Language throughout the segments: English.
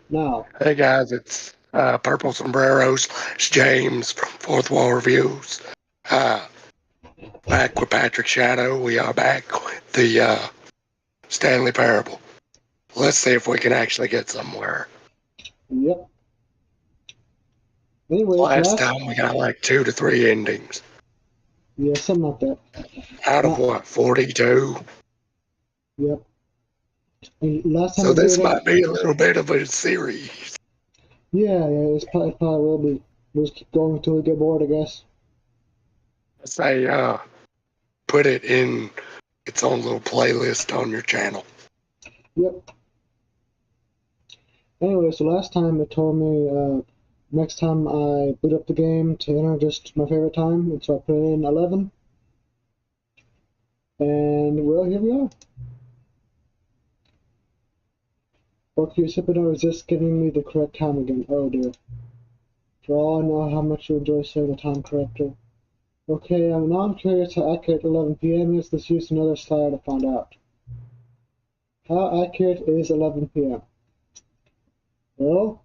Now, Hey guys, it's Purple Sombreros. It's James from Fourth Wall Reviews. Uh, Back with Patrick Shadow. We are back with the Stanley Parable. Let's see if we can actually get somewhere. yep. Anyways, Last time we got like 2 to 3 endings. Yeah, something like that. Out of what, 42? Yep. And last time So we this did might be a little bit of a series. yeah, it probably will be. We'll just keep going until we get bored, I guess. I say put it in its own little playlist on your channel. Yep. Anyway, so last time it told me next time I boot up the game to enter just my favorite time, and so I put in 11. And, well, here we are. Okay, Super don't resist giving me the correct time again. Oh dear. For all I know how much you enjoy saying the time correctly. Okay, now I'm curious how accurate 11 p.m. is. Let's use another slider to find out. How accurate is 11 p.m.? Well,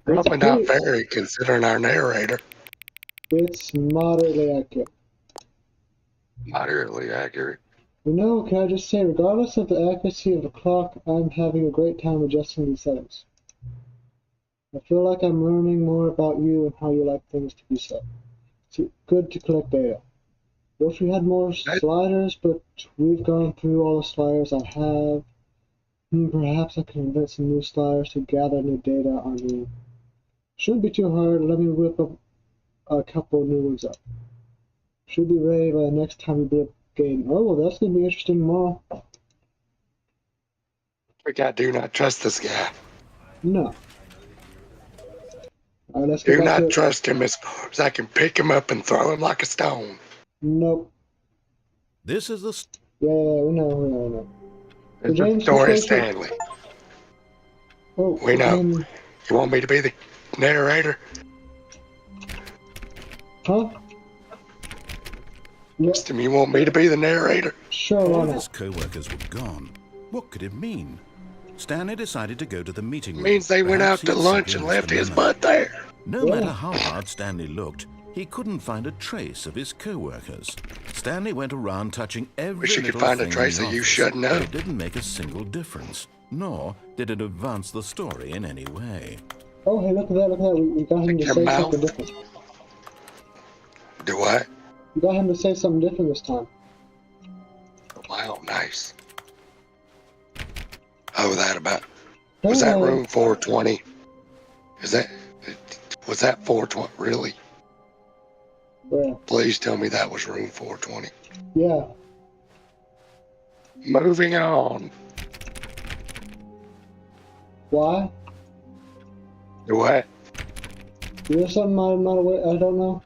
Probably not very, considering our narrator. It's moderately accurate. Moderately accurate. You know, can I just say, regardless of the accuracy of the clock, I'm having a great time adjusting these settings. I feel like I'm learning more about you and how you like things to be set. It's good to collect data. Wish we had more sliders, but we've gone through all the sliders I have. Perhaps I can invent some new sliders to gather new data on you. Shouldn't be too hard. Let me whip up a couple new ones up. Should be ready by the next time we boot up the game. Oh, well, that's going to be interesting tomorrow. We got do not trust this guy. No. All right, let's get Do back to not it. trust him as far as I can pick him up and throw him like a stone. Nope. This is the... Yeah, we know. It's So, the story of Stanley. Oh, we know. You want me to be the narrator? Huh? Justin, you want me to be the narrator? Sure, all of his co-workers were gone. What could it mean? Stanley decided to go to the meeting room. Means they went out Perhaps to lunch and left his butt there. No matter how hard Stanley looked, he couldn't find a trace of his co-workers. Stanley went around touching every Wish you could find a trace of you shutting up. It didn't make a single difference, nor did it advance the story in any way. Oh, hey, look at that. We got him to say something different. Do what? We got him to say something different this time. Wow, nice. Oh, that about... Was that room 420? Was that 420? Really? Yeah. Please tell me that was room 420. Yeah. Moving on. Why? What? There's something I'm not aware. I don't know.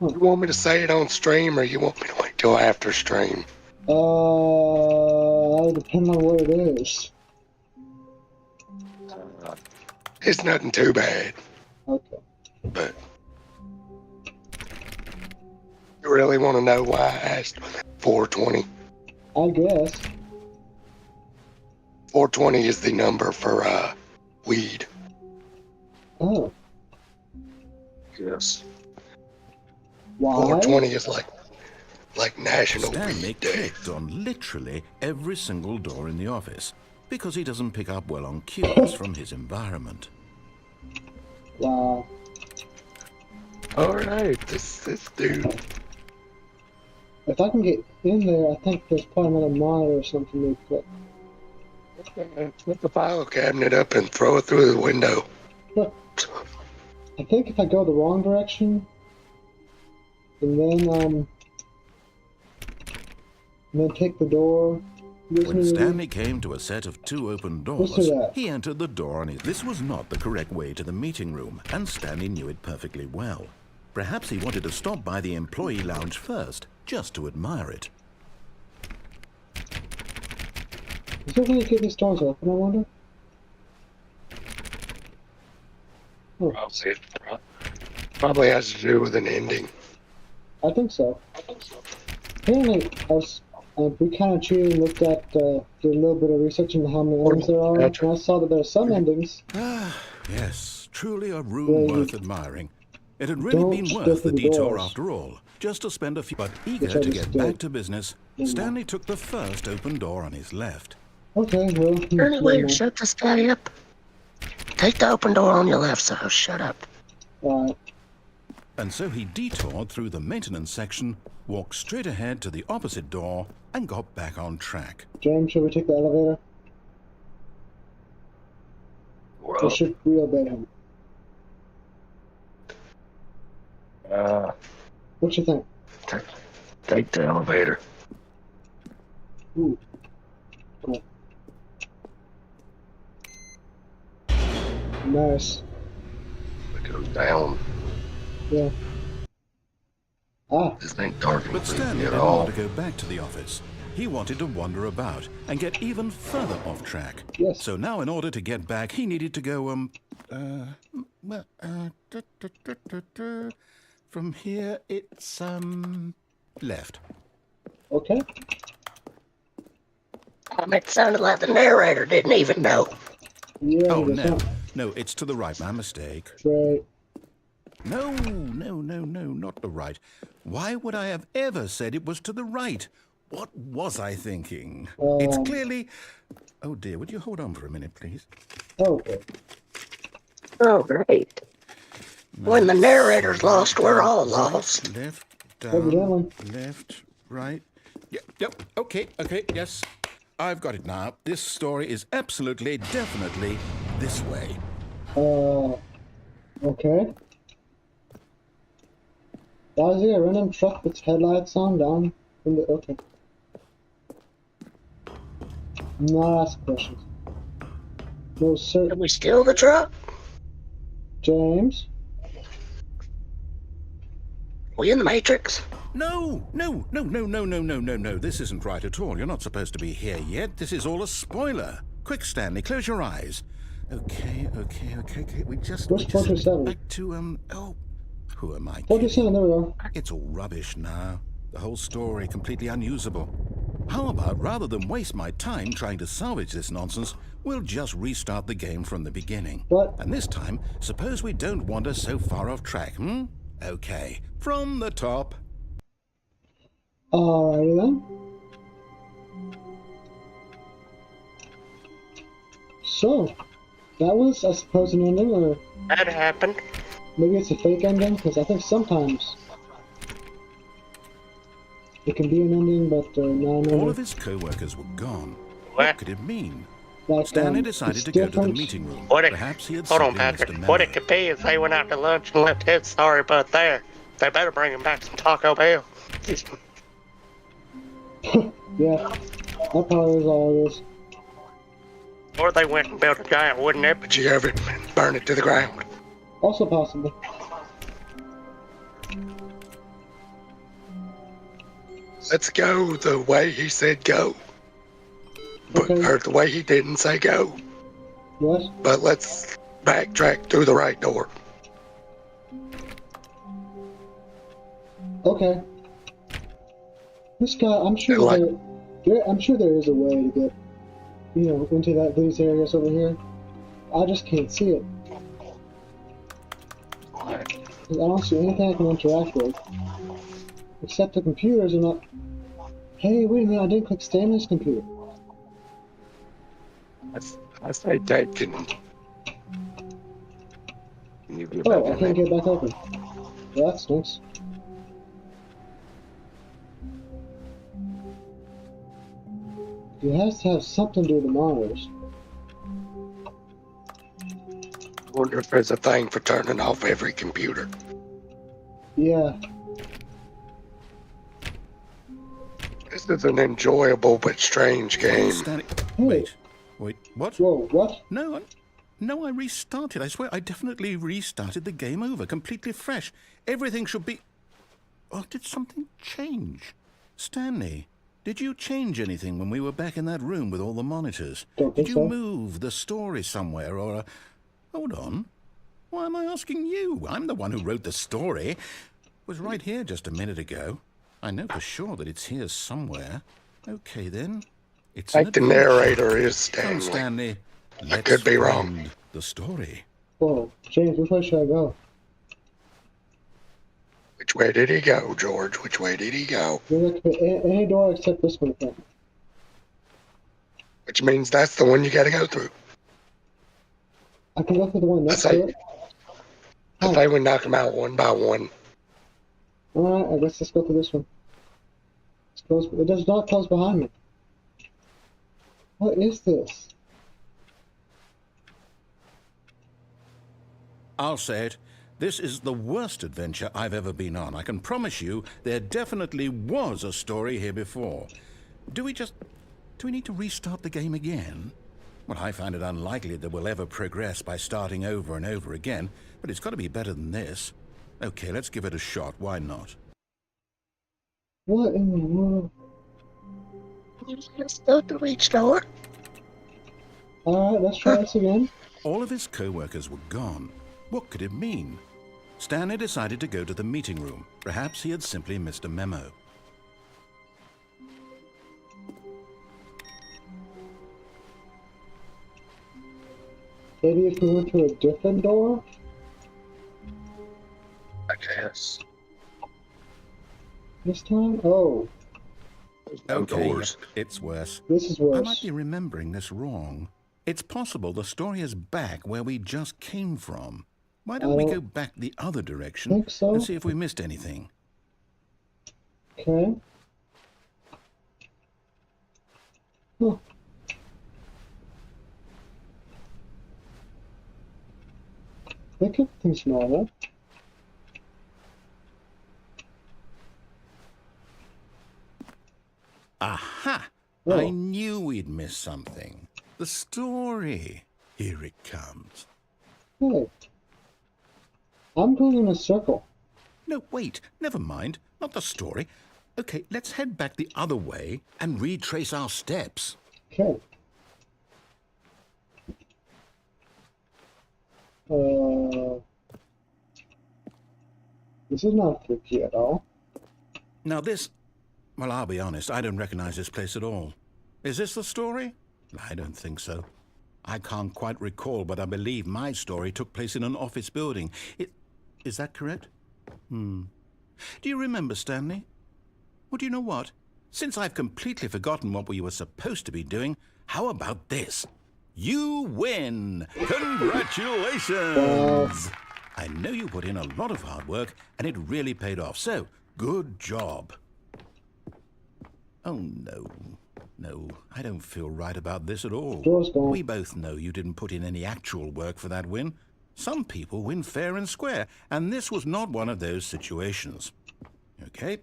You want me to say it on stream, or you want me to wait till after stream? That'll depend on what it is. It's nothing too bad. Okay. But you really want to know why I asked 420? I guess. 420 is the number for weed. Oh. Yes. Why? 420 is like National Stanley Weed Day. clicked on literally every single door in the office because he doesn't pick up well on cues from his environment. Wow. All right, this dude. If I can get in there, I think there's probably another monitor or something to click. Put the file cabinet up and throw it through the window. I think if I go the wrong direction, and then take the door. When Stanley came to a set of 2 open doors, he entered the door, and this was not the correct way to the meeting room, and Stanley knew it perfectly well. Perhaps he wanted to stop by the employee lounge first, just to admire it. Is there a way to get these doors open, I wonder? Oh. Probably has to do with an ending. I think so. Apparently, We kind of cheated and looked at, did a little bit of research into how many endings there are, and I saw that there are some endings. Ah, yes, truly a room worth admiring. It had really been Don't worth the detour doors, after all, just to spend a few... But eager to get back to business, Stanley took the first open door on his left. Okay, well... Anyway, shut this guy up. Take the open door on your left, so shut up. Alright. And so he detoured through the maintenance section, walked straight ahead to the opposite door, and got back on track. James, should we take the elevator? Or should we obey him? What you think? Take the elevator. Ooh. Cool. Nice. It goes down. Yeah. Ah. This ain't dark But Stanley didn't want to go back to the office. He wanted to wander about and get even further off track. Yes. So now in order to get back, he needed to go, from here, it's, left. Okay. It sounded like the narrator didn't even know. Yeah, oh, no. No, it's to the right. My mistake. Right. No, not the right. Why would I have ever said it was to the right? What was I thinking? It's clearly... Oh, dear, would you hold on for a minute, please? Okay. Oh, great. When the narrator's lost, we're all lost. Left, down, left, right. Yep, okay, yes. I've got it now. This story is absolutely, definitely this way. Okay. Why is there a random truck with headlights on down in the... Okay. Not ask questions. No, sir. Can we steal the truck? James? We in the Matrix? No. This isn't right at all. You're not supposed to be here yet. This is all a spoiler. Quick, Stanley, close your eyes. Okay. We just Where's 47? back to, who am I? 47, there we go. It's all rubbish now. The whole story completely unusable. How about, rather than waste my time trying to salvage this nonsense, we'll just restart the game from the beginning. What? And this time, suppose we don't wander so far off track, Okay, from the top. Alrighty then. So, that was, I suppose, an ending, or... That happened. Maybe it's a fake ending, because I think sometimes it can be an ending, but not an ending. All of his co-workers were gone. What? What could it mean? Like, Stanley decided to go to the meeting room. Perhaps he had hold on, simply missed a Patrick. memo. What it could be is they went out to lunch and left his sorry butt there. They better bring him back some Taco Bell. Yeah, that probably is all it is. Or they went and built a giant wooden effigy of it and burned it to the ground. Also possible. Let's go the way he said go. But, Okay. or the way he didn't say go. What? But let's backtrack through the right door. Okay. This guy, I'm sure I'm sure there is a way to get, into these areas over here. I just can't see it. 'Cause I don't see anything I can interact with. Except the computers are not... Hey, wait a minute, I didn't click Stanley's computer. I say Dad, can you get Oh, back I in can't there? get back open. Well, that stinks. It has to have something to do with the monitors. I wonder if there's a thing for turning off every computer. Yeah. This is an enjoyable but strange game. Stanley... Hey. Wait, what? Whoa, what? No, I restarted. I swear, I definitely restarted the game over, completely fresh. Everything should be... Oh, did something change? Stanley, did you change anything when we were back in that room with all the monitors? Don't Did think you so. move the story somewhere, or... Hold on. Why am I asking you? I'm the one who wrote the story. It was right here just a minute ago. I know for sure that it's here somewhere. Okay, then. It's I think the narrator is Stanley. Come, Stanley. I could be wrong. The story. Whoa, James, which way should I go? Which way did he go, George? Which way did he go? There could be any door except this one, I think. Which means that's the one you got to go through. I can go through the one next to it. I think we knock them out one by one. Alright, I guess let's go through this one. It does not close behind me. What is this? I'll say it. This is the worst adventure I've ever been on. I can promise you there definitely was a story here before. Do we need to restart the game again? Well, I find it unlikely that we'll ever progress by starting over and over again, but it's got to be better than this. Okay, let's give it a shot. Why not? What in the world? Let's go through each door. Alright, let's try this again. All of his co-workers were gone. What could it mean? Stanley decided to go to the meeting room. Perhaps he had simply missed a memo. Maybe if we went through a different door? I guess. This time? Oh. No doors. It's worse. This is worse. I might be remembering this wrong. It's possible the story is back where we just came from. Why don't we go back the other direction and see if we missed anything? Okay. Huh. I think everything's normal. Aha! Oh. I knew we'd miss something. The story. Here it comes. Hey. I'm going in a circle. No, wait. Never mind. Not the story. Okay, let's head back the other way and retrace our steps. Okay. This is not freaky at all. Now this... Well, I'll be honest. I don't recognize this place at all. Is this the story? I don't think so. I can't quite recall, but I believe my story took place in an office building. Is that correct? Do you remember, Stanley? Well, do you know what? Since I've completely forgotten what we were supposed to be doing, how about this? You win! Congratulations! I know you put in a lot of hard work, and it really paid off, so good job. Oh, no. No, I don't feel right about this at all. We both know you didn't put in any actual work for that win. Some people win fair and square, and this was not one of those situations. Okay,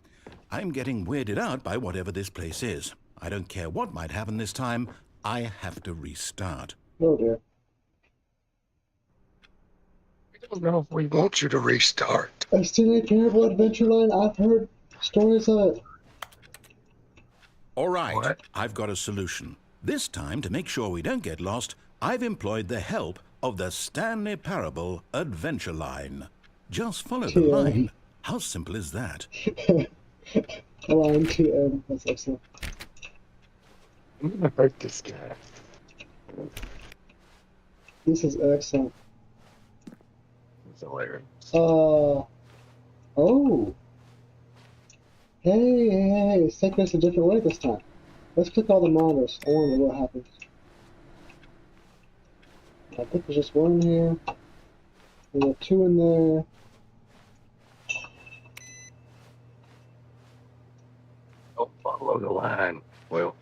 I'm getting weirded out by whatever this place is. I don't care what might happen this time. I have to restart. Oh, dear. I don't know if we want you to restart. A Stanley Parable Adventure Line? I've heard stories of it. All right, what? I've got a solution. This time, to make sure we don't get lost, I've employed the help of the Stanley Parable Adventure Line. Just follow the line. How simple is that? Line TM. That's excellent. I'm gonna hurt this guy. This is excellent. It's hilarious. Oh. Hey, it's taking us a different way this time. Let's click all the monitors. I wonder what happens. I think there's just one here. We got two in there. Don't follow the line. Well,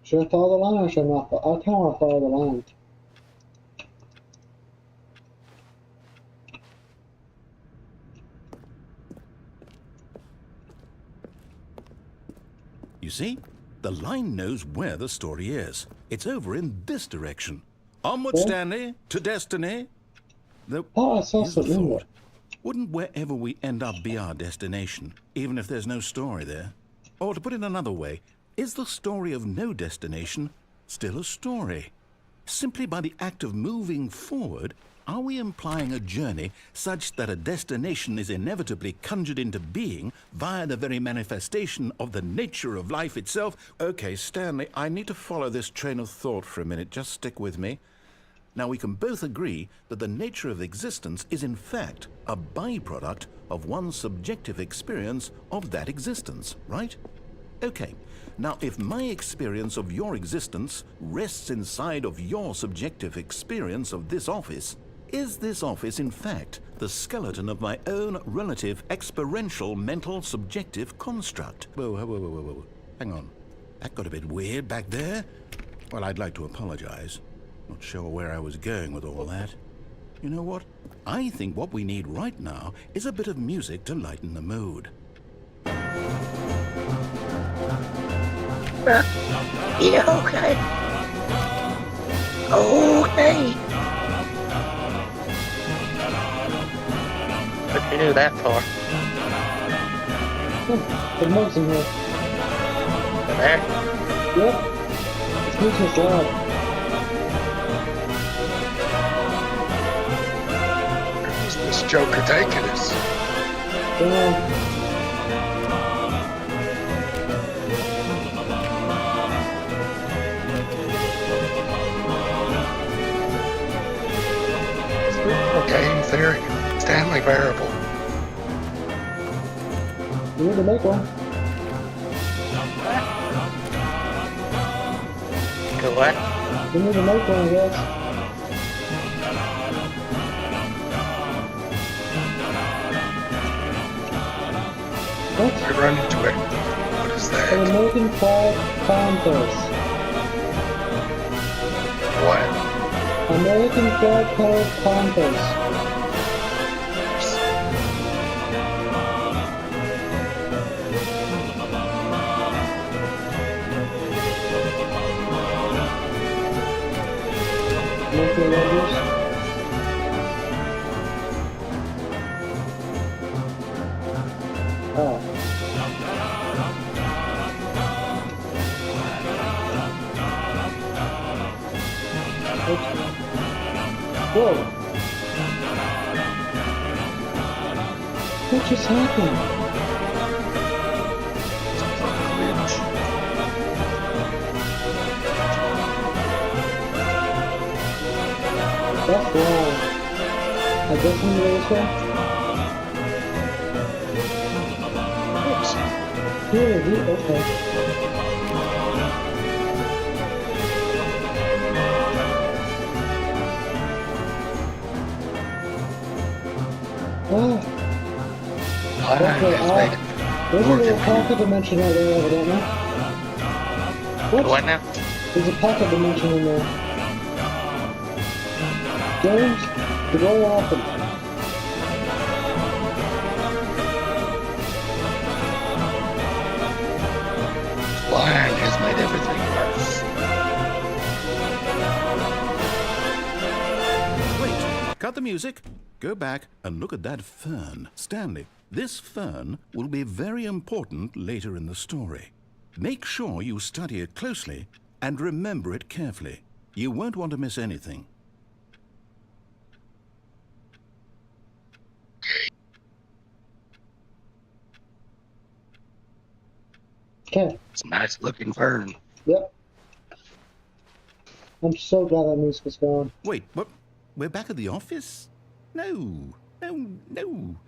should I follow the line or should I not? I kind of want to follow the line. You see? The line knows where the story is. It's over in this direction. Onward, Stanley, to destiny. Though, I saw here's a something in there. thought. Wouldn't wherever we end up be our destination, even if there's no story there? Or to put it another way, is the story of no destination still a story? Simply by the act of moving forward, are we implying a journey such that a destination is inevitably conjured into being via the very manifestation of the nature of life itself? Okay, Stanley, I need to follow this train of thought for a minute. Just stick with me. Now, we can both agree that the nature of existence is in fact a byproduct of one's subjective experience of that existence, right? Okay, now if my experience of your existence rests inside of your subjective experience of this office, is this office in fact the skeleton of my own relative experiential mental subjective construct? Whoa. Hang on. That got a bit weird back there. Well, I'd like to apologize. Not sure where I was going with all that. You know what? I think what we need right now is a bit of music to lighten the mood. Yeah, okay. Okay. What'd you do that for? The mug's in here. There? Yep. It's music's loud. Where's this Joker taking us? Game theory. Stanley variable. You need to make one. Go what? You need to make one, I guess. What? We run into it. What is that? An American flag contest. What? American flag color contest. Local levels. Oh. Whoa! What just happened? That's wrong. I guess I'm going this way? Oops. Here, okay. Oh. Okay, there's a little pocket dimension out there, evidently. What now? There's a pocket dimension in there. James, you're going often. Blind has made everything worse. Wait, cut the music. Go back and look at that fern. Stanley, this fern will be very important later in the story. Make sure you study it closely and remember it carefully. You won't want to miss anything. Okay. It's a nice looking fern. Yep. I'm so glad that music was gone. Wait, what? We're back at the office? No.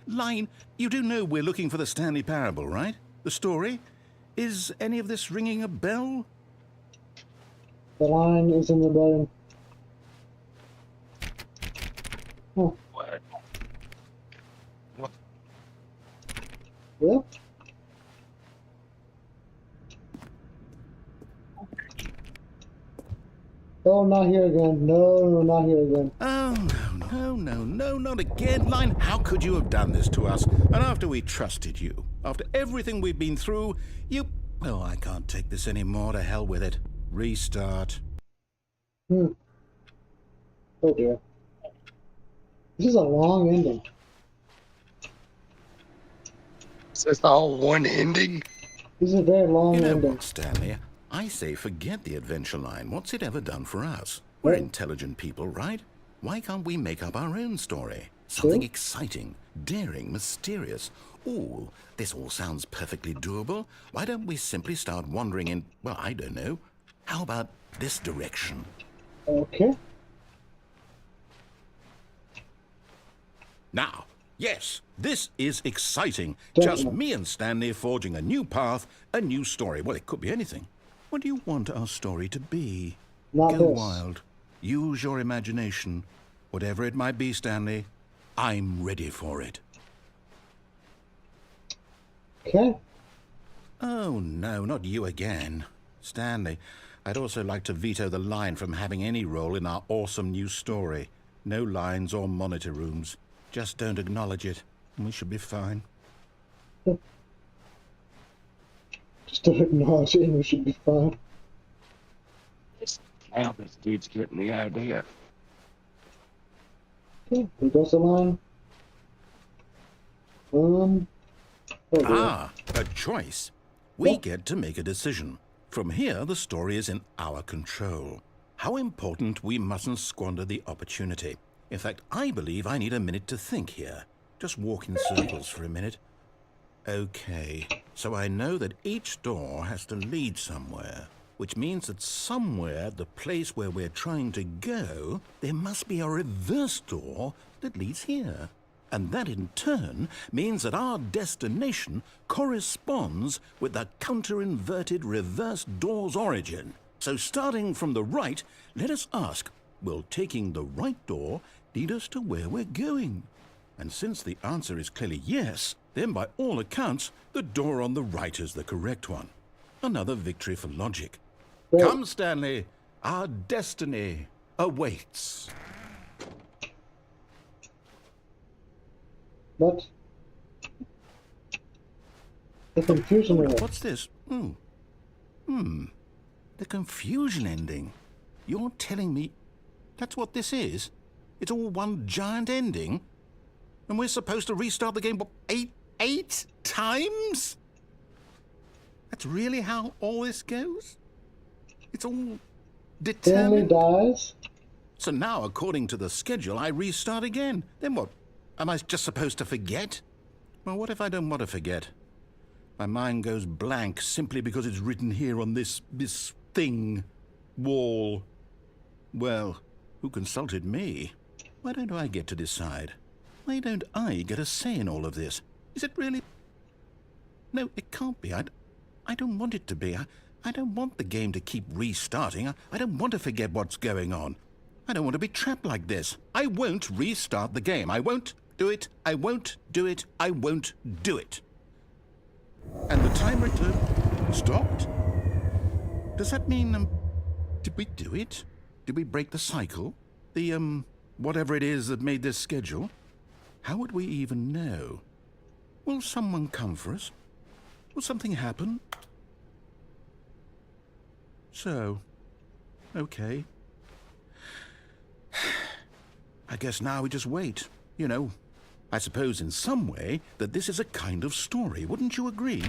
Line, you do know we're looking for the Stanley Parable, right? The story? Is any of this ringing a bell? The line is in the building. Oh. What? Yep. Oh, not here again. No, not here again. Oh, no, not again. Line, how could you have done this to us? And after we trusted you, after everything we've been through, you... Oh, I can't take this anymore. To hell with it. Restart. Oh dear. This is a long ending. Is this all one ending? This is a very long You know ending. what, Stanley? I say forget the adventure line. What's it ever done for us? We're intelligent people, right? Why can't we make up our own story? Something exciting, daring, mysterious. Ooh, this all sounds perfectly doable. Why don't we simply start wandering in, well, I don't know. How about this direction? Okay. Now, yes, this is exciting. Definitely. Just me and Stanley forging a new path, a new story. Well, it could be anything. What do you want our story to be? Not Go this. wild. Use your imagination. Whatever it might be, Stanley, I'm ready for it. Okay. Oh, no, not you again. Stanley, I'd also like to veto the line from having any role in our awesome new story. No lines or monitor rooms. Just don't acknowledge it, and we should be fine. Just don't acknowledge it and we should be fine. Now this dude's getting the idea. Okay, there goes the line. Oh, Ah, a choice. We get to make a decision. From here, the story is in our control. How important we mustn't squander the opportunity. In fact, I believe I need a minute to think here. Just walk in circles for a minute. Okay, so I know that each door has to lead somewhere, which means that somewhere, the place where we're trying to go, there must be a reverse door that leads here. And that in turn means that our destination corresponds with the counter-inverted reverse door's origin. So starting from the right, let us ask, will taking the right door lead us to where we're going? And since the answer is clearly yes, then by all accounts, the door on the right is the correct one. Another victory for logic. Come, Stanley, our destiny awaits. But the confusion. What's this? The confusion ending. You're telling me that's what this is? It's all one giant ending? And we're supposed to restart the game, what, eight times? That's really how all this goes? It's all determined? Stanley dies. So now, according to the schedule, I restart again. Then what? Am I just supposed to forget? Well, what if I don't want to forget? My mind goes blank simply because it's written here on this thing, wall. Well, who consulted me? Why don't I get to decide? Why don't I get a say in all of this? Is it really? No, it can't be. I don't want it to be. I don't want the game to keep restarting. I don't want to forget what's going on. I don't want to be trapped like this. I won't restart the game. I won't do it. I won't do it. I won't do it. And the timer stopped? Does that mean, did we do it? Did we break the cycle? The, whatever it is that made this schedule? How would we even know? Will someone come for us? Will something happen? So, okay. I guess now we just wait, you know. I suppose in some way that this is a kind of story, wouldn't you agree?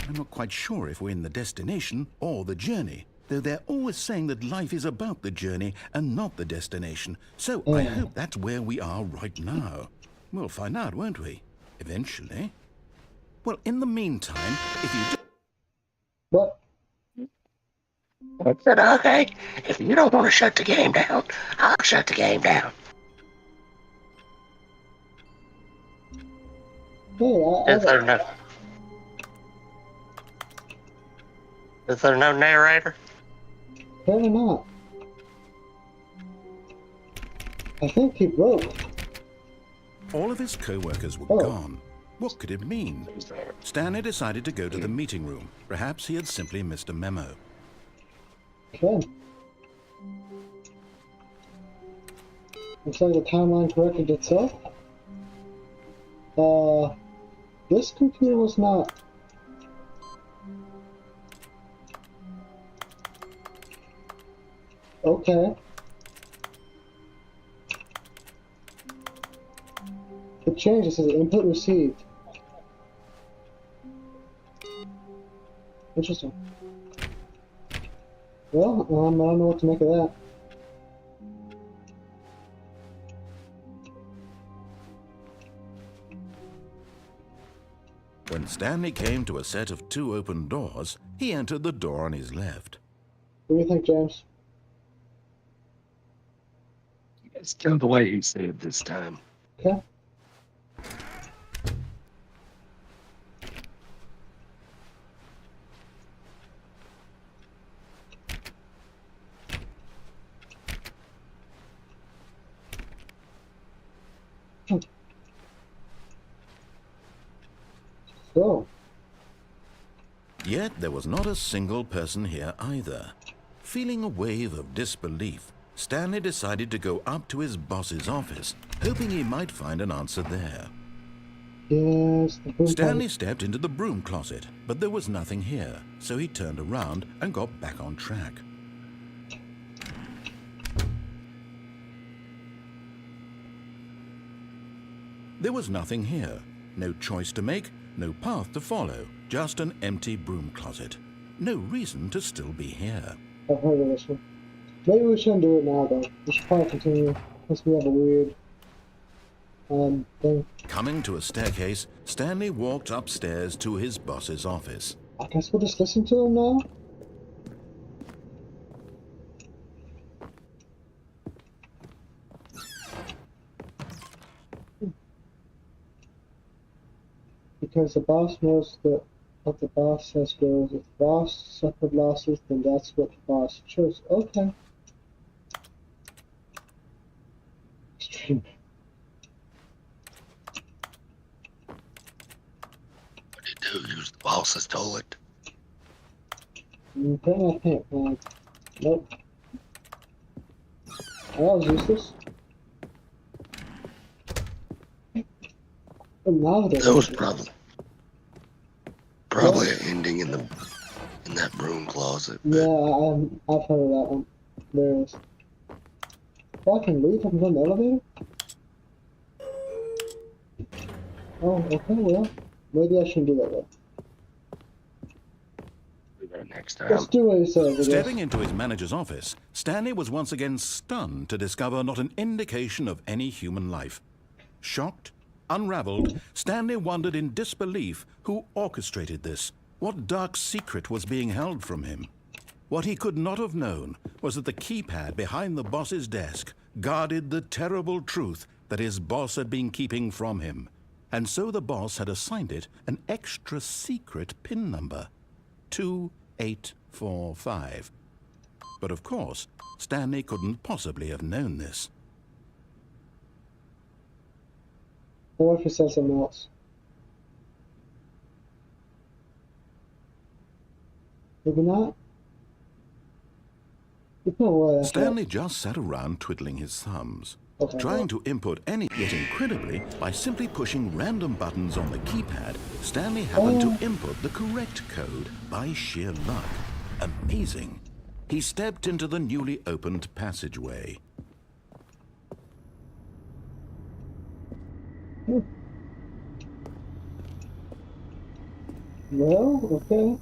I'm not quite sure if we're in the destination or the journey, though they're always saying that life is about the journey and not the destination. So I hope that's where we are right now. We'll find out, won't we? Eventually. Well, in the meantime, if you do... What? I said, okay, if you don't want to shut the game down, I'll shut the game down. Hey, Is there no narrator? Apparently not. I think he broke. All of his co-workers were gone. What could it mean? Stanley decided to go to the meeting room. Perhaps he had simply missed a memo. Okay. Looks like the timeline corrected itself. This computer was not. Okay. It changes to the input received. Interesting. Well, I don't know what to make of that. When Stanley came to a set of 2 open doors, he entered the door on his left. What do you think, James? It's still the way he said this time. Okay. So. Yet there was not a single person here either. Feeling a wave of disbelief, Stanley decided to go up to his boss's office, hoping he might find an answer there. Yes, Stanley stepped into the broom closet, but there was nothing here, so he turned around and got back on track. There was nothing here. No choice to make, no path to follow, just an empty broom closet. No reason to still be here. I've heard of this one. Maybe we shouldn't do it now, though. We should probably continue, unless we have a weird thing. Coming to a staircase, Stanley walked upstairs to his boss's office. I guess we'll just listen to him now? Because the boss knows that what the boss says goes. If the boss suffered losses, then that's what the boss chose. Okay. Extreme. What did you do? Use the boss's toilet? Okay, I can't. Nope. That was useless. That was probably an ending in that broom closet. Yeah, I've heard of that one. There is. Oh, I can leave. I can go in the elevator. Oh, okay. Well, maybe I shouldn't do that though. Do that next time. Let's do what he says. Stepping into his manager's office, Stanley was once again stunned to discover not an indication of any human life. Shocked, unraveled, Stanley wondered in disbelief who orchestrated this. What dark secret was being held from him? What he could not have known was that the keypad behind the boss's desk guarded the terrible truth that his boss had been keeping from him. And so the boss had assigned it an extra secret PIN number, 2845. But of course, Stanley couldn't possibly have known this. Or if he says something else. Maybe not. Stanley just sat around twiddling his thumbs, trying to input any, yet incredibly, by simply pushing random buttons on the keypad, Stanley happened to input the correct code by sheer luck. Amazing. He stepped into the newly opened passageway. Well, okay.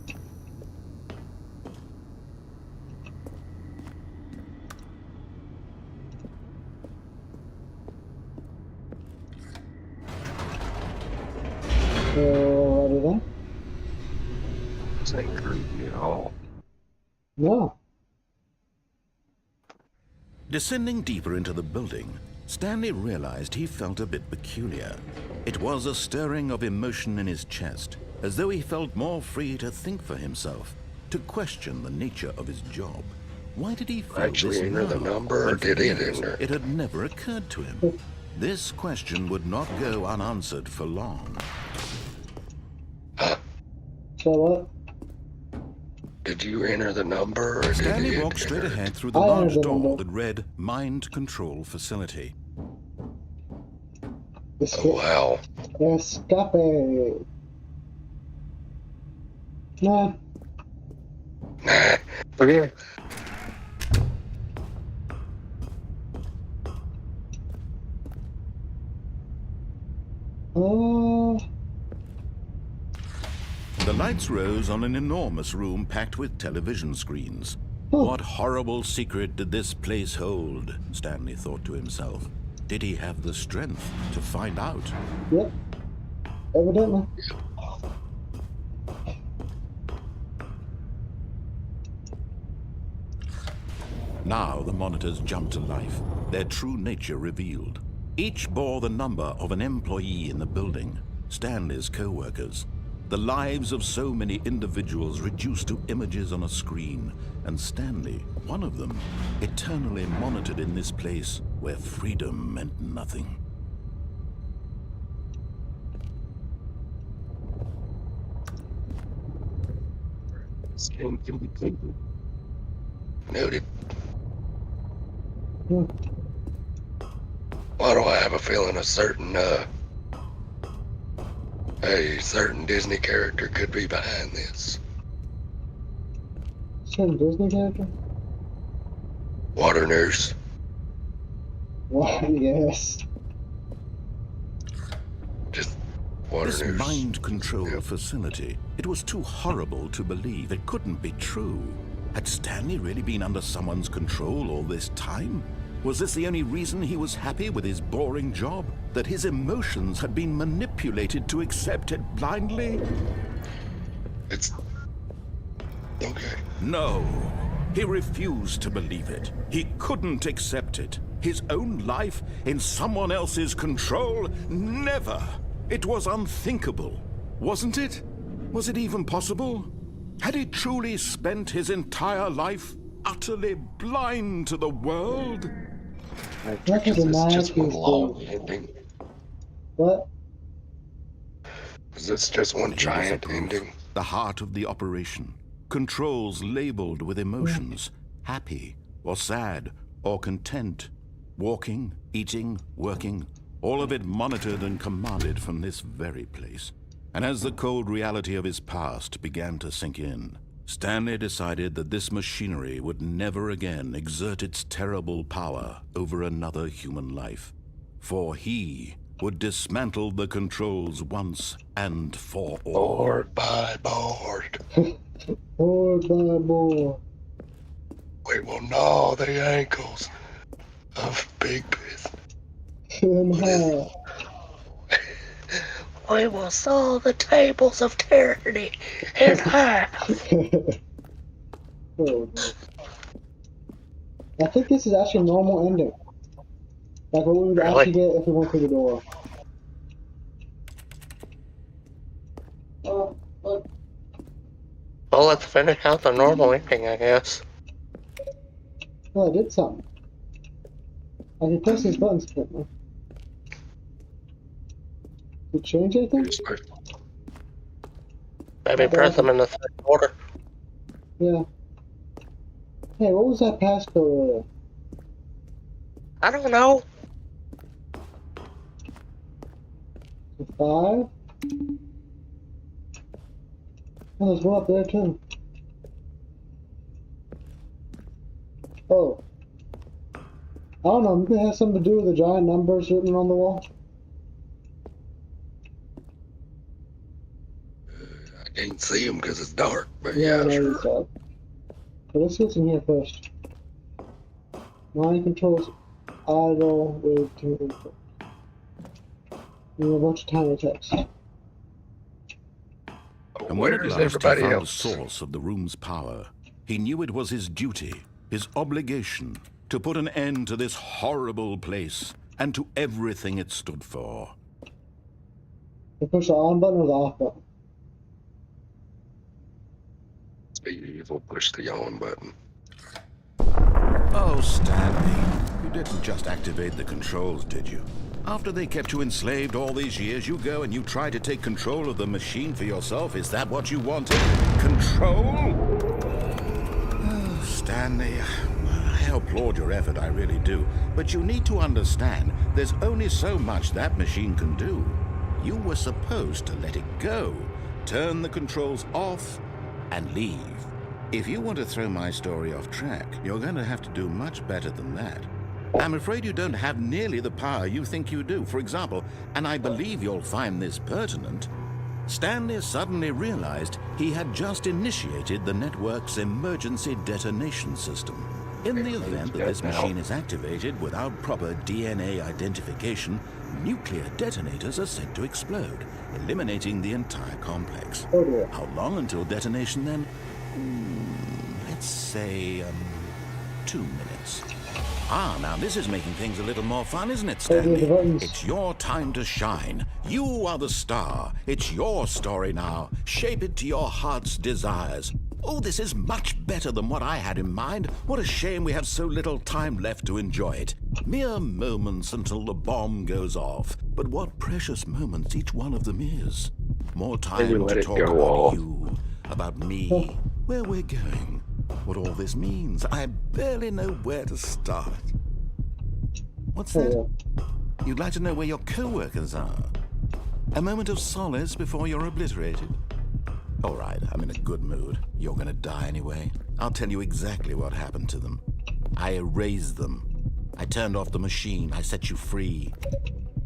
Ready then? This ain't creepy at all. No. Descending deeper into the building, Stanley realized he felt a bit peculiar. It was a stirring of emotion in his chest, as though he felt more free to think for himself, to question the nature of his job. Why did he feel Actually this enter now? the number, or For did he years, enter? It had never occurred to him. This question would not go unanswered for long. So what? Did you enter the number, or Stanley did he walked straight enter? ahead through the I large entered the door number. that read Mind Control Facility. Oh, wow. Escape. Nah. Nah. Okay. The lights rose on an enormous room packed with television screens. What horrible secret did this place hold? Stanley thought to himself. Did he have the strength to find out? Yep. Evidently. Now the monitors jumped to life, their true nature revealed. Each bore the number of an employee in the building, Stanley's co-workers. The lives of so many individuals reduced to images on a screen, and Stanley, one of them, eternally monitored in this place where freedom meant nothing. Noted. Why do I have a feeling a certain Disney character could be behind this? Certain Disney character? Water nurse. What? Yes. Just water This nurse. mind control facility, it was too horrible to believe. It couldn't be true. Had Stanley really been under someone's control all this time? Was this the only reason he was happy with his boring job? That his emotions had been manipulated to accept it blindly? It's okay. No. He refused to believe it. He couldn't accept it. His own life in someone else's control? Never. It was unthinkable. Wasn't it? Was it even possible? Had he truly spent his entire life utterly blind to the world? Look at the It's just one Nike's long doing. ending. What? Is this just one He giant disapproved. ending? The heart of the operation. Controls labeled with emotions. Happy, or sad, or content. Walking, eating, working. All of it monitored and commanded from this very place. And as the cold reality of his past began to sink in, Stanley decided that this machinery would never again exert its terrible power over another human life. For he would dismantle the controls once and for all. Board by board. Board by board. We will gnaw the ankles of big business. In half. We will saw the tables of tyranny in half. Oh, no. I think this is actually a normal ending. Like what we would Really? actually get if we went through the door. Well, let's finish out the normal ending, I guess. Well, I did something. I can press these buttons differently. Did it change anything? Maybe press them in the same order. Yeah. Hey, what was that passcode earlier? I don't know. The 5? Oh, there's one up there too. Oh. I don't know, maybe it has something to do with the giant numbers written on the wall. I can't see them because it's dark, but Yeah, I yeah, know sure. it's up. But let's see what's in here first. Mind controls idle with to input. And a bunch of tiny text. And when at Where's last he everybody found the else? source of the room's power, he knew it was his duty, his obligation, to put an end to this horrible place and to everything it stood for. You push the on button or the off button? Evil, push the on button. Oh, Stanley, you didn't just activate the controls, did you? After they kept you enslaved all these years, you go and you try to take control of the machine for yourself. Is that what you wanted? Control? Oh, Stanley, I applaud your effort, I really do. But you need to understand, there's only so much that machine can do. You were supposed to let it go, turn the controls off, and leave. If you want to throw my story off track, you're going to have to do much better than that. I'm afraid you don't have nearly the power you think you do. For example, and I believe you'll find this pertinent, Stanley suddenly realized he had just initiated the network's emergency detonation system. In the event that this machine is activated without proper DNA identification, nuclear detonators are said to explode, eliminating the entire complex. Oh dear. How long until detonation then? Let's say, 2 minutes. Ah, now this is making things a little more fun, isn't it, Stanley? It's your time to shine. You are the star. It's your story now. Shape it to your heart's desires. Oh, this is much better than what I had in mind. What a shame we have so little time left to enjoy it. Mere moments until the bomb goes off. But what precious moments each one of them is. More time to talk about you, about me, where we're going, what all this means. I barely know where to start. What's that? You'd like to know where your co-workers are? A moment of solace before you're obliterated? All right, I'm in a good mood. You're gonna die anyway. I'll tell you exactly what happened to them. I erased them. I turned off the machine. I set you free.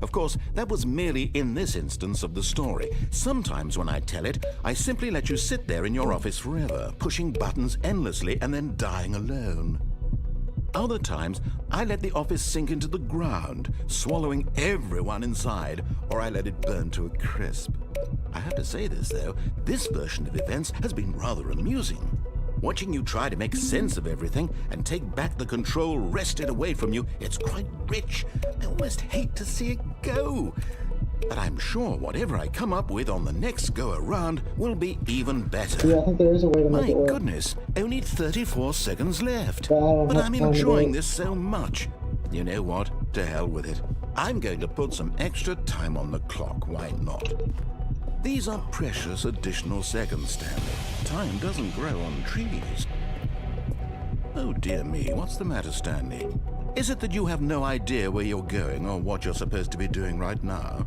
Of course, that was merely in this instance of the story. Sometimes when I tell it, I simply let you sit there in your office forever, pushing buttons endlessly and then dying alone. Other times, I let the office sink into the ground, swallowing everyone inside, or I let it burn to a crisp. I have to say this, though, this version of events has been rather amusing. Watching you try to make sense of everything and take back the control wrested away from you, it's quite rich. I almost hate to see it go. But I'm sure whatever I come up with on the next go-around will be even better. Yeah, I think there is a way to make it work. My goodness, only 34 seconds left. But I'm enjoying this so much. You know what? To hell with it. I'm going to put some extra time on the clock. Why not? These are precious additional seconds, Stanley. Time doesn't grow on trees. Oh dear me, what's the matter, Stanley? Is it that you have no idea where you're going or what you're supposed to be doing right now?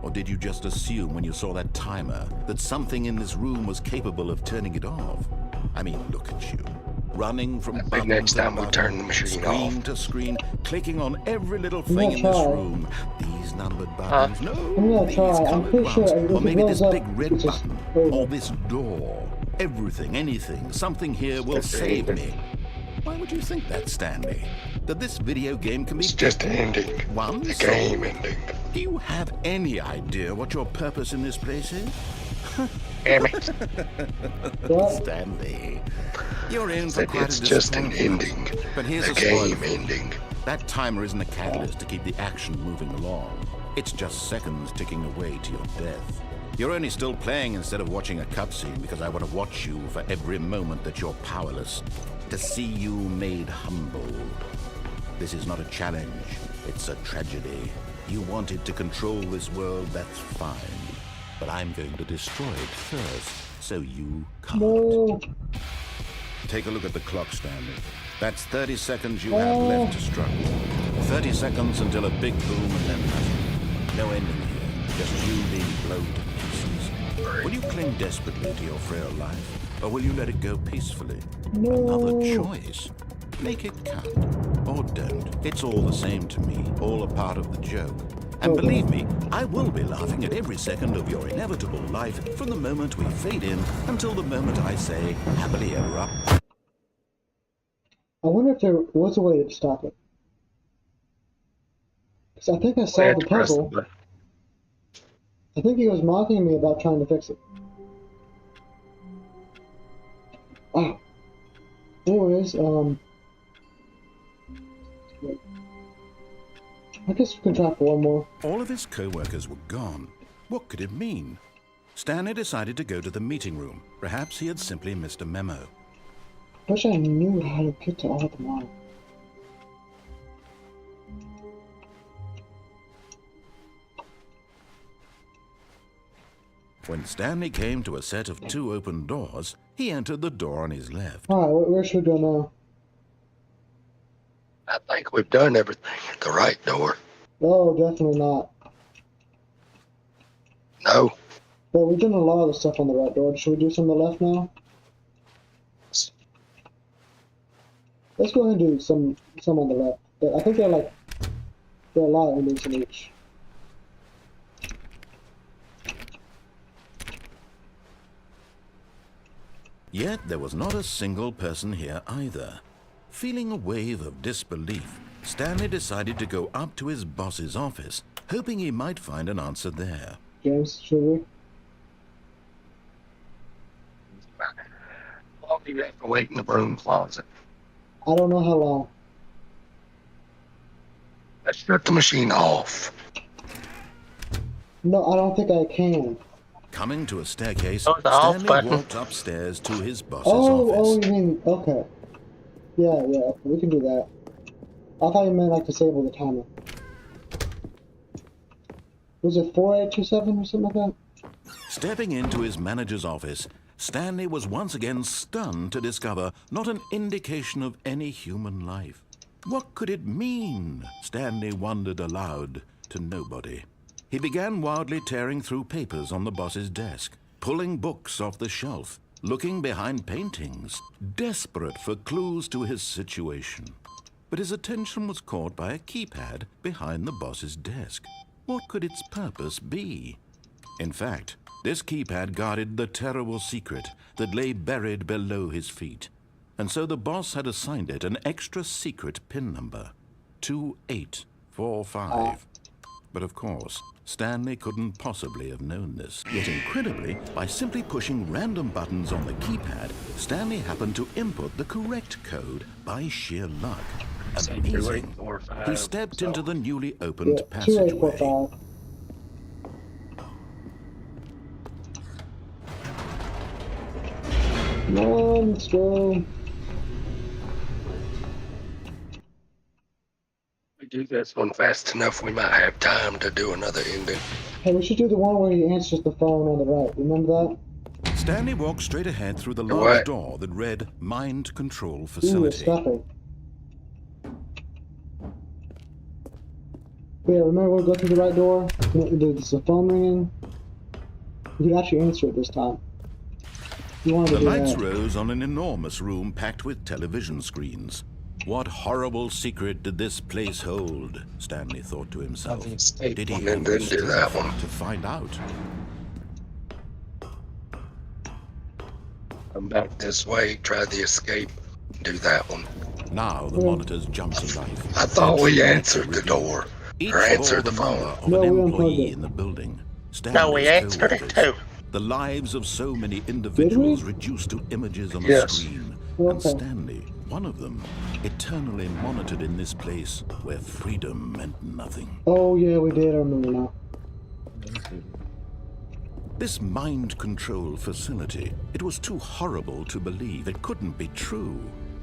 Or did you just assume when you saw that timer that something in this room was capable of turning it off? I mean, look at you. Running from button next time to we turn the machine screen off. to screen, clicking on every little thing in this room. These numbered buttons, no, these colored ones, or maybe this big red button, or this door. Everything, anything, something here will save me. Why would you think that, Stanley? That this video game can be... It's just an ending. One the game ending. Do you have any idea what your purpose in this place is? Damn it. Stanley, you're in for quite It's a just an disappointment. ending. But here's The a spoiler. game ending. That timer isn't a catalyst to keep the action moving along. It's just seconds ticking away to your death. You're only still playing instead of watching a cutscene because I want to watch you for every moment that you're powerless. To see you made humble. This is not a challenge. It's a tragedy. You wanted to control this world, that's fine. But I'm going to destroy it first, so you can't. No. Take a look at the clock, Stanley. That's 30 seconds you have left to struggle. 30 seconds until a big boom and then nothing. No ending here, just you being blown to pieces. Will you cling desperately to your frail life, or will you let it go peacefully? No. Another choice. Make it count, or don't. It's all the same to me, all a part of the joke. And believe me, I will be laughing at every second of your inevitable life from the moment we fade in until the moment I say, happily ever up. I wonder if there was a way to stop it. Because I think I solved the puzzle. I think he was mocking me about trying to fix it. Ah. Anyways, I guess we can try for one more. All of his co-workers were gone. What could it mean? Stanley decided to go to the meeting room. Perhaps he had simply missed a memo. Wish I knew how to get to all of them all. When Stanley came to a set of 2 open doors, he entered the door on his left. Alright, where should we go now? I think we've done everything at the right door. Oh, definitely not. No. But we've done a lot of the stuff on the right door. Should we do some on the left now? Let's go ahead and do some on the left. But I think there are a lot of endings in each. Yet there was not a single person here either. Feeling a wave of disbelief, Stanley decided to go up to his boss's office, hoping he might find an answer there. James, should we? Well, you have to wait in the broom closet. I don't know how long. Let's shut the machine off. No, I don't think I can. Coming to a staircase, Oh, the off Stanley button. walked upstairs to his boss's Oh, office. you mean, okay. Yeah, we can do that. I thought you meant like disable the timer. Was it 4827 or something like that? Stepping into his manager's office, Stanley was once again stunned to discover not an indication of any human life. What could it mean? Stanley wondered aloud to nobody. He began wildly tearing through papers on the boss's desk, pulling books off the shelf, looking behind paintings, desperate for clues to his situation. But his attention was caught by a keypad behind the boss's desk. What could its purpose be? In fact, this keypad guarded the terrible secret that lay buried below his feet. And so the boss had assigned it an extra secret PIN number, 2845. But of course, Stanley couldn't possibly have known this. Yet incredibly, by simply pushing random buttons on the keypad, Stanley happened to input the correct code by sheer luck. Amazing. He stepped into the newly opened passageway. 2845. Come on, let's go. We do this one fast enough, we might have time to do another ending. Hey, we should do the one where he answers the phone on the right. Remember that? Stanley walked straight ahead through the large door that read Mind Control Ooh, Facility. stuffing. Yeah, remember we go through the right door? There's a phone ringing. You can actually answer it this time. You wanted to The do lights that. rose on an enormous room packed with television screens. What horrible secret did this place hold? Stanley thought to himself. Did he have Then do that one. to find out? Come back this way, try the escape, do that one. Now the monitors jumped to life. I thought we answered the door. Each Or answered bore the number phone. of No, an we unplugged employee it. in the building. No, we Stanley's answered it co-workers. too. The lives of so many individuals reduced to images on a Yes. screen. Okay. And Stanley, one of them, eternally monitored in this place where freedom meant nothing. Oh yeah, we did. I remember now. This mind control facility, it was too horrible to believe. It couldn't be true.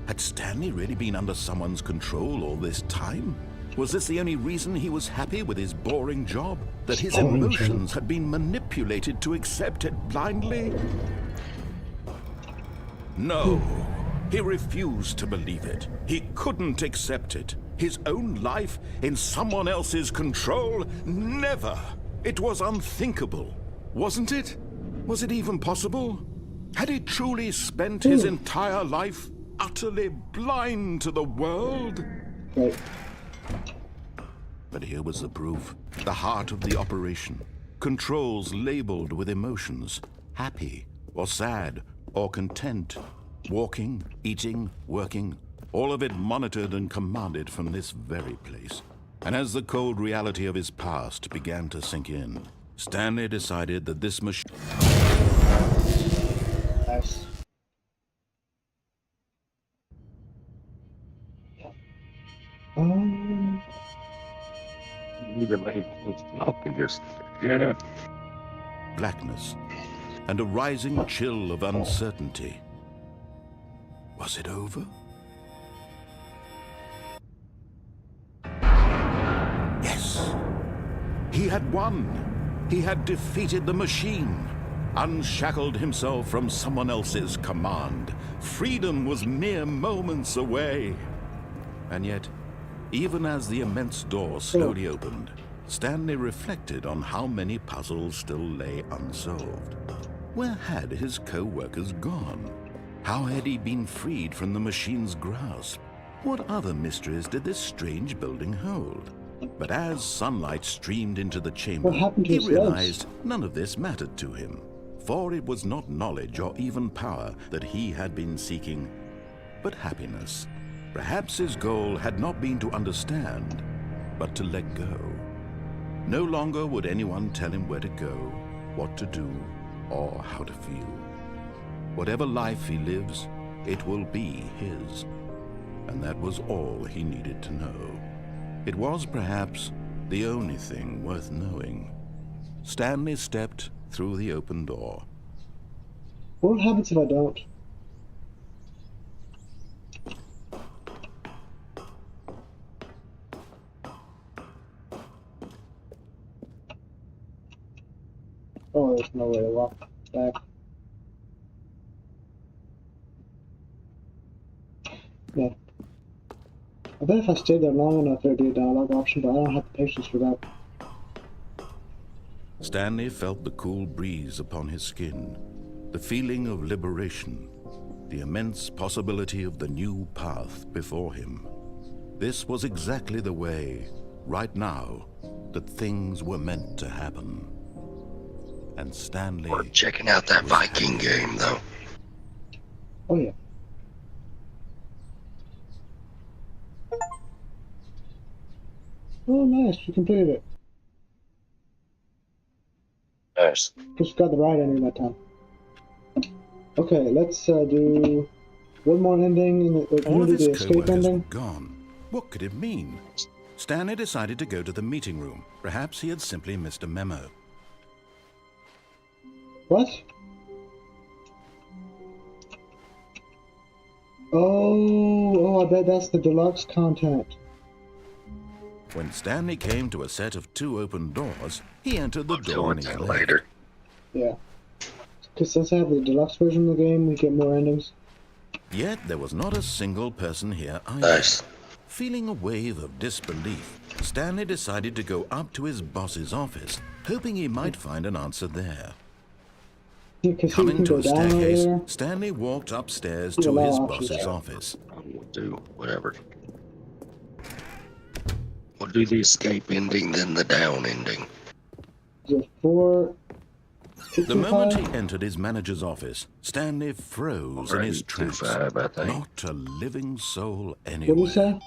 Had Stanley really been under someone's control all this time? Was this the only reason he was happy with his boring job? That his emotions had been manipulated to accept it blindly? No. He refused to believe it. He couldn't accept it. His own life in someone else's control? Never. It was unthinkable. Wasn't it? Was it even possible? Had he truly spent his entire life utterly blind to the world? Right. But here was the proof. The heart of the operation. Controls labeled with emotions. Happy, or sad, or content. Walking, eating, working. All of it monitored and commanded from this very place. And as the cold reality of his past began to sink in, Stanley decided that this machine... Nice. blackness, and a rising chill of uncertainty. Was it over? Yes. He had won. He had defeated the machine, unshackled himself from someone else's command. Freedom was mere moments away. And yet, even as the immense door slowly opened, Stanley reflected on how many puzzles still lay unsolved. Where had his co-workers gone? How had he been freed from the machine's grasp? What other mysteries did this strange building hold? But as sunlight streamed into the chamber, he his realized none of this mattered to him, for it was not knowledge or even power that he had been seeking, but happiness. Perhaps his goal had not been to understand, but to let go. No longer would anyone tell him where to go, what to do, or how to feel. Whatever life he lives, it will be his. and that was all he needed to know. It was perhaps the only thing worth knowing. Stanley stepped through the open door. What happens if I don't? Oh, there's no way to walk back. Yeah. I bet if I stayed there long enough there'd be a dialogue option, but I don't have the patience for that. Stanley felt the cool breeze upon his skin, the feeling of liberation, the immense possibility of the new path before him. This was exactly the way, right now, that things were meant to happen. And Stanley... We're checking out that Viking game, though. Oh, yeah. Oh, nice. You completed it. Nice. Just got the right ending that time. Okay, let's do one more ending. All of his the escape co-workers ending. were gone. What could it mean? Stanley decided to go to the meeting room. Perhaps he had simply missed a memo. What? Oh, I bet that's the deluxe content. When Stanley came to a set of 2 open doors, he entered the door on his left. Later. Yeah. Because since I have the deluxe version of the game, we get more endings. Yet there was not a single person here either. Nice. Feeling a wave of disbelief, Stanley decided to go up to his boss's office, hoping he might find an answer there. Coming to a staircase, Stanley walked upstairs to his boss's office. We'll do whatever. We'll do the escape ending, then the down ending. The moment he entered his manager's office, Stanley froze in his tracks. Not a living soul anywhere. What did you say?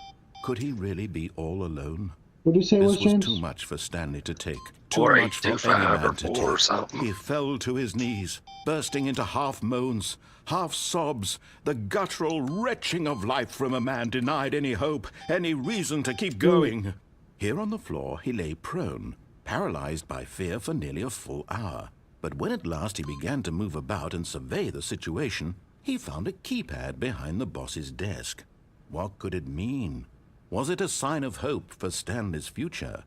Could he really be all alone? What did you say, This was James? too much for Stanley to take. Too much for any man to take. Something. He fell to his knees, bursting into half moans, half sobs, the guttural retching of life from a man denied any hope, any reason to keep going. Here on the floor, he lay prone, paralyzed by fear for nearly a full hour. But when at last he began to move about and survey the situation, he found a keypad behind the boss's desk. What could it mean? Was it a sign of hope for Stanley's future?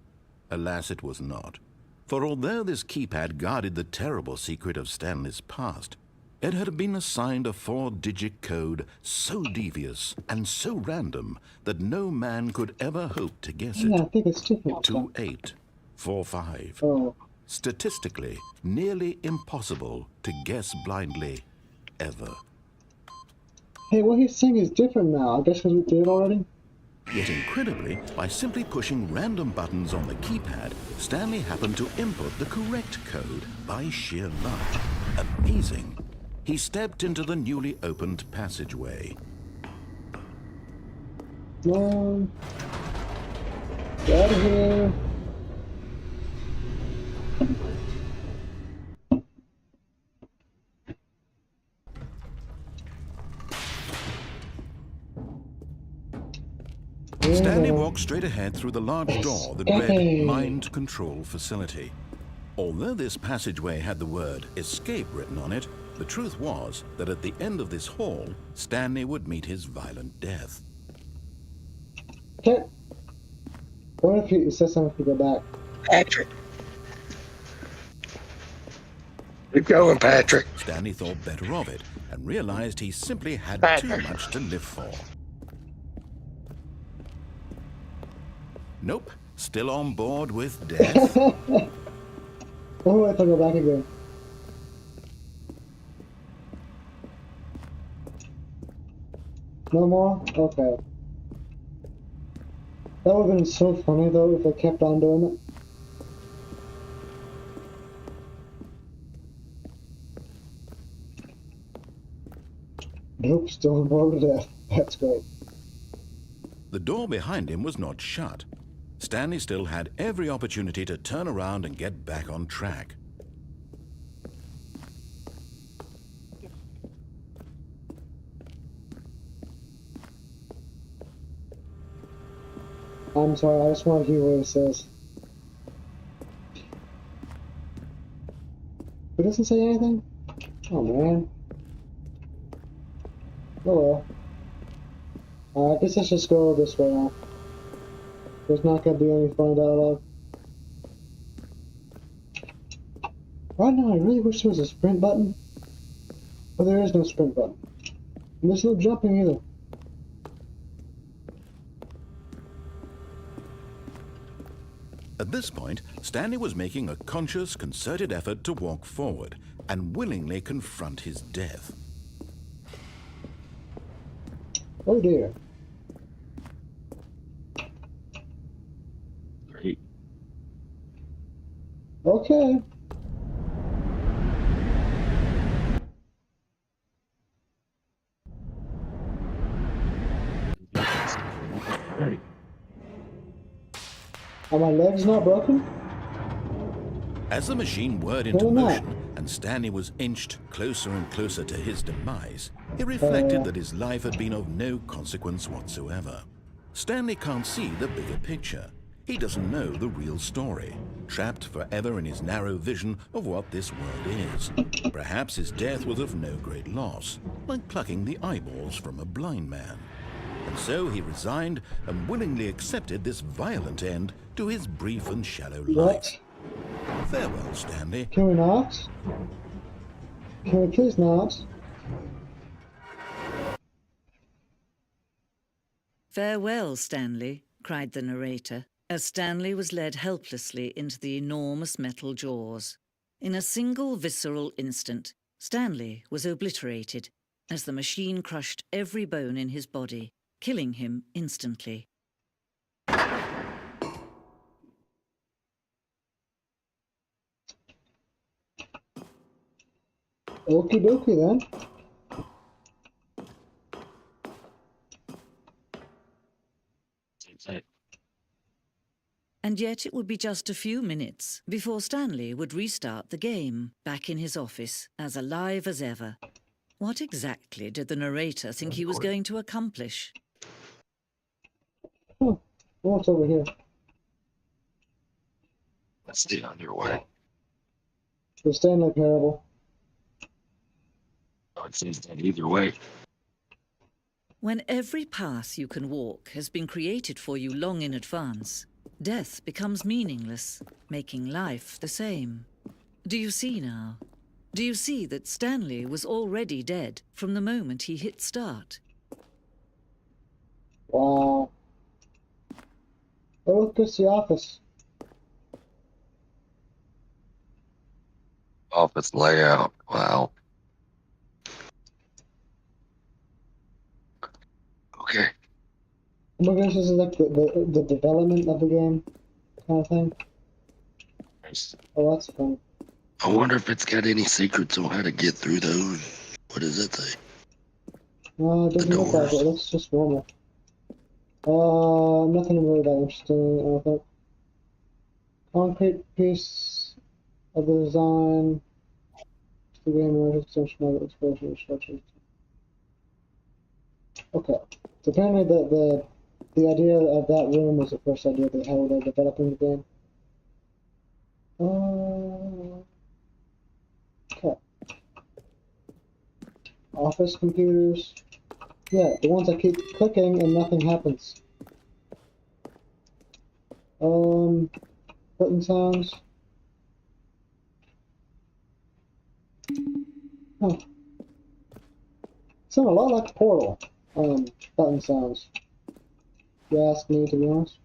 Alas, it was not. For although this keypad guarded the terrible secret of Stanley's past, it had been assigned a 4-digit code so devious and so random that no man could ever hope to guess it. Yeah, I think it's different. 2845. Oh. Statistically, nearly impossible to guess blindly, ever. Hey, what he's saying is different now. I guess because we did it already? Yet incredibly, by simply pushing random buttons on the keypad, Stanley happened to input the correct code by sheer luck. Amazing. He stepped into the newly opened passageway. No. Get out of here. Stanley walked straight ahead through the large door that read Mind Control Facility. Although this passageway had the word Escape written on it, the truth was that at the end of this hall, Stanley would meet his violent death. Okay. What if he says something if we go back? Patrick. Keep going, Patrick. Stanley thought better of it and realized he simply had too much to live for. Nope, still on board with death. Oh, I have to go back again. No more? Okay. That would have been so funny though if I kept on doing it. Nope, still on board with death. That's great. The door behind him was not shut. Stanley still had every opportunity to turn around and get back on track. I'm sorry, I just want to hear what it says. It doesn't say anything? Oh man. Oh well. I guess let's just go this way now. There's not gonna be any fun dialogue. Right now, I really wish there was a sprint button. But there is no sprint button. And there's no jumping either. At this point, Stanley was making a conscious, concerted effort to walk forward and willingly confront his death. Oh dear. Great. Okay. Are my legs not broken? As the machine whirred into motion and Stanley was inched closer and closer to his demise, he reflected that his life had been of no consequence whatsoever. Stanley can't see the bigger picture. He doesn't know the real story, trapped forever in his narrow vision of what this world is. Perhaps his death was of no great loss, like plucking the eyeballs from a blind man. And so he resigned and willingly accepted this violent end to his brief and shallow life. Farewell, Stanley. Can we not? Can we please not? Farewell, Stanley, cried the narrator, as Stanley was led helplessly into the enormous metal jaws. In a single visceral instant, Stanley was obliterated as the machine crushed every bone in his body, killing him instantly. Okie dokie then. And yet it would be just a few minutes before Stanley would restart the game, back in his office, as alive as ever. What exactly did the narrator think he was going to accomplish? Oh, what's over here? That's the underway. The Stanley parable. Oh, it says that either way. When every path you can walk has been created for you long in advance, death becomes meaningless, making life the same. Do you see now? Do you see that Stanley was already dead from the moment he hit start? Wow. Oh, look, it's the office. Office layout. Wow. Okay. Oh my gosh, this is like the development of the game kind of thing. Nice. Oh, that's fun. I wonder if it's got any secrets on how to get through those. What does it say? It doesn't look like it. It looks just normal. Nothing really that interesting, I don't think. Concrete piece of the design. The game extension of exposure structures. Okay. So apparently the idea of that room was the first idea that how they're developing the game. Okay. Office computers. Yeah, the ones that keep clicking and nothing happens. Button sounds. Huh. Sound a lot like Portal. Button sounds. If you ask me, to be honest.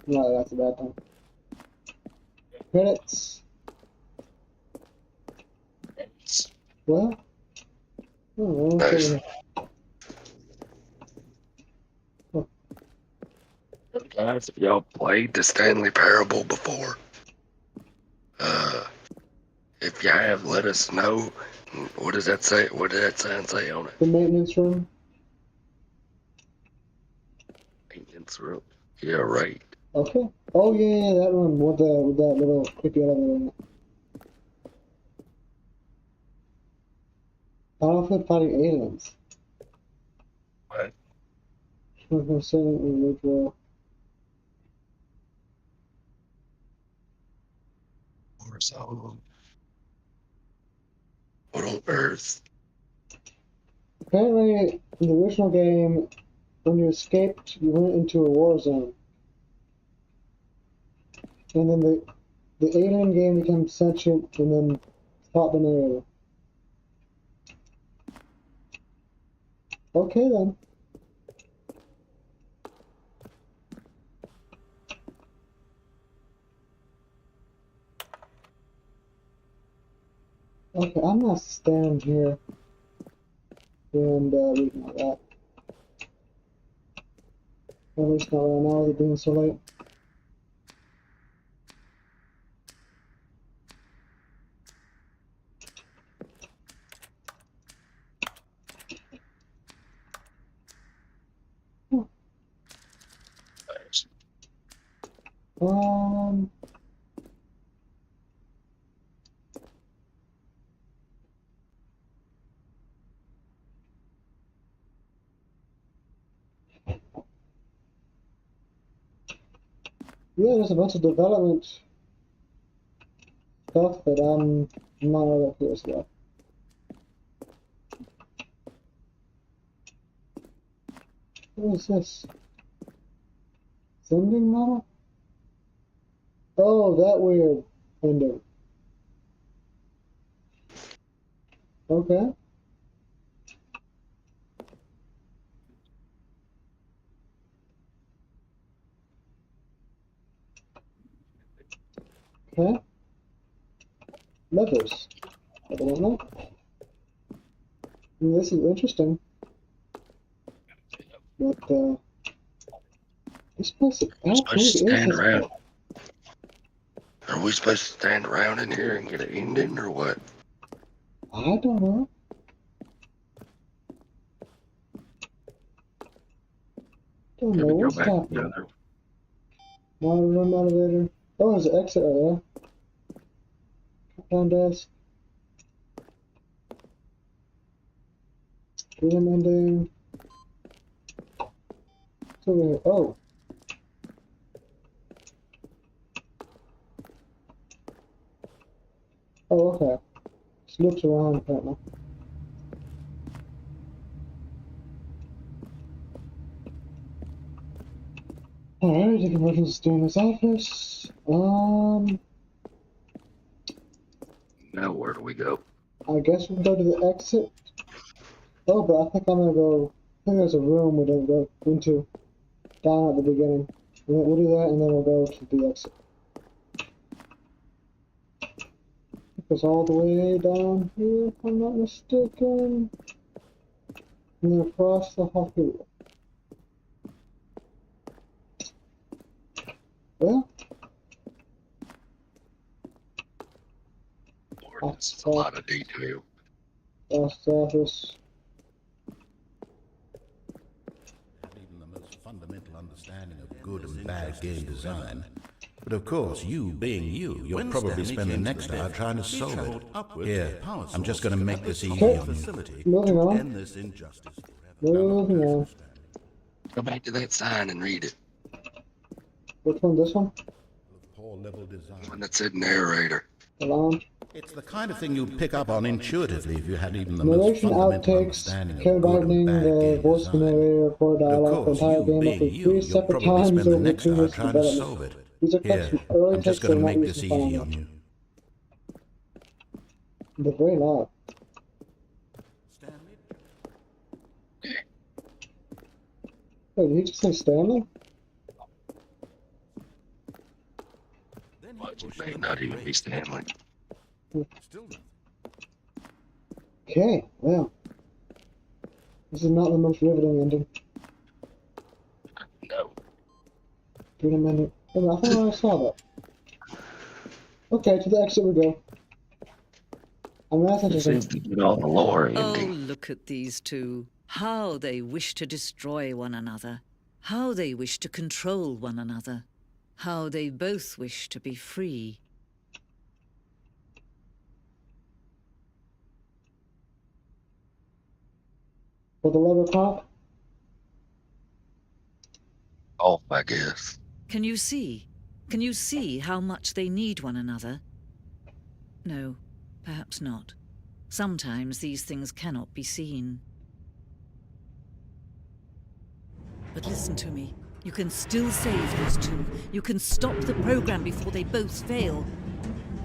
No, that's a bad thing. Credits. Well. Oh, Nice. Oh. Guys, if y'all played the Stanley Parable before, if you have, let us know. What does that say? What did that sign say on it? The maintenance room. Maintenance room. Yeah, right. Okay. Oh yeah, that one with that little creepy elevator in it. Battlefield fighting aliens. What? I'm going to say individual. Horizontal. What on earth? Apparently, in the original game, when you escaped, you went into a war zone. And then the alien game became sentient and then fought the narrator. Okay then. Okay, I'm not standing here and reading all that. At least not right now with it being so late. Um, yeah, there's a bunch of development stuff that I'm not all that curious about. What is this? Sending model? Oh, that weird window. Okay. Okay. Levers. I don't know. This is interesting. But, this place We're supposed to absolutely is stand this around. place. Are we supposed to stand around in here and get an ending or what? I don't know. Don't know Maybe go what's back happening. together. Model room elevator. Oh, there's an exit right there. Down desk. Freedom ending. What's over here? Oh. Oh, okay. Just looks around apparently. Alright, taking reference to Stanley's office. Now where do we go? I guess we can go to the exit. Oh, but I think I'm gonna go. I think there's a room we didn't go into down at the beginning. We'll do that and then we'll go to the exit. It goes all the way down here, if I'm not mistaken. And then across the hall here. Well, Lord, this is a lot of detail. Post office. Have even the most fundamental understanding of good and bad game design. But of course, you being you, you'll probably spend the next hour trying to solve it. Here, I'm just going to make this easy on you. Moving on. Moving on. Go back to that sign and read it. Which one? This one? Poor level design. One that said narrator. The lounge. It's the kind of thing you'd pick up on intuitively if you had even the most Narration fundamental outtakes, understanding of Carrie good and Lightning, bad the game voice of the design. narrator, for But of dialogue, the course, entire you game up being to you, 3 you'll separate probably times spend the over next hour previous trying to developments. solve it. These are clips Here, from early I'm takes just that going are to not make used this in final easy game. on you. They're very loud. Wait, did he just say Stanley? Well, it may not even be Stanley. Okay, well. This is not the most riveting ending. No. Freedom ending. Oh, I think I already saw that. Okay, to the exit we go. I mean, that's It interesting. seems to get all the lore Oh, ending. look at these two. How they wish to destroy one another. How they wish to control one another. How they both wish to be free. For the lever pop? Off, I guess. Can you see? Can you see how much they need one another? No, perhaps not. Sometimes these things cannot be seen. But listen to me. You can still save these two. You can stop the program before they both fail.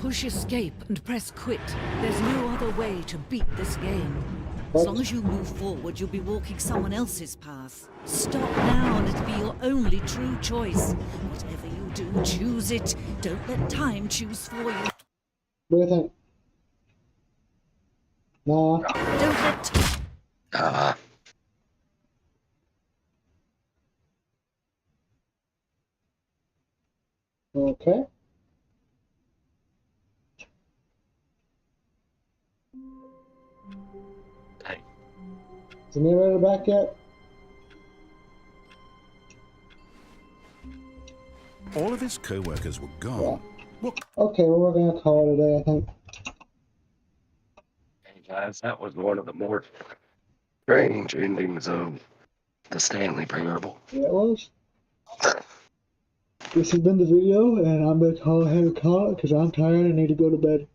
Push escape and press quit. There's no other way to beat this game. As long as you move forward, you'll be walking someone else's path. Stop now and it'll be your only true choice. Whatever you do, choose it. Don't let time choose for you. What do you think? Nah. Don't let Okay. Hey. Is the narrator back yet? All of his co-workers were gone. Yeah. Okay, well, we're gonna call it a day, I think. Hey guys, that was one of the more strange endings of the Stanley parable. Yeah, it was. This has been the video, and I'm gonna call it because I'm tired and need to go to bed.